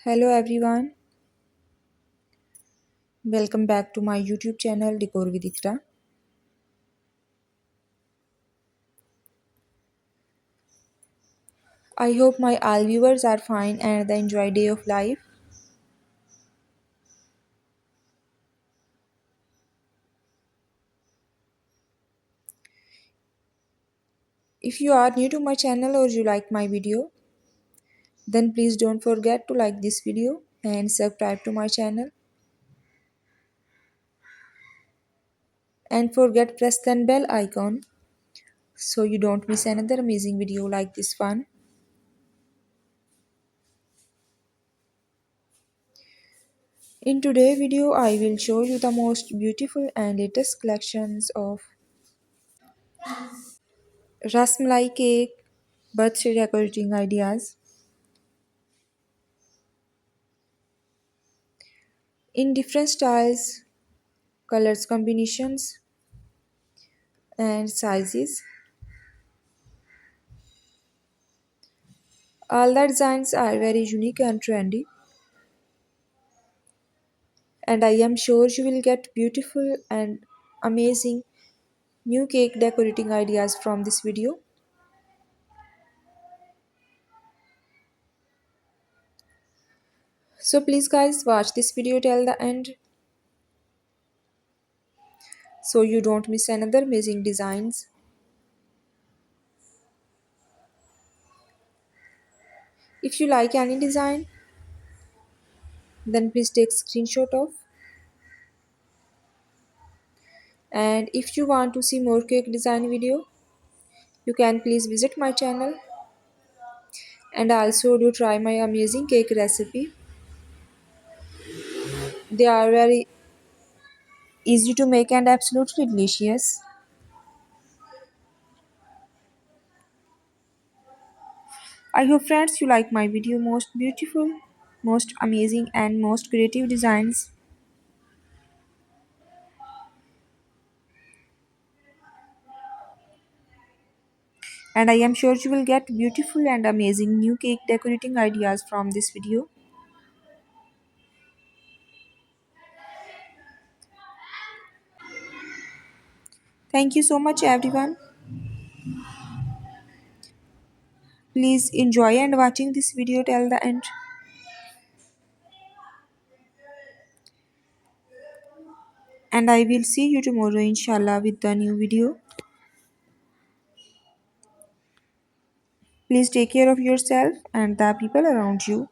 Hello everyone, welcome back to my YouTube channel Decor with Iqra. I hope my all viewers are fine and they enjoy day of life. If you are new to my channel or you like my video, then please don't forget to like this video and subscribe to my channel. And forget press the bell icon so you don't miss another amazing video like this one. In today's video, I will show you the most beautiful and latest collections of Rasmalai cake birthday decorating ideas in different styles, colors combinations and sizes. All the designs are very unique and trendy, and I am sure you will get beautiful and amazing new cake decorating ideas from this video. So please guys watch this video till the end so you don't miss another amazing designs. If you like any design, then please take screenshot of, and if you want to see more cake design video, you can please visit my channel and also do try my amazing cake recipe. They are very easy to make and absolutely delicious. I hope friends you like my video most beautiful, most amazing and most creative designs. And I am sure you will get beautiful and amazing new cake decorating ideas from this video. Thank you so much everyone. Please enjoy and watching this video till the end. And I will see you tomorrow inshallah with the new video. Please take care of yourself and the people around you.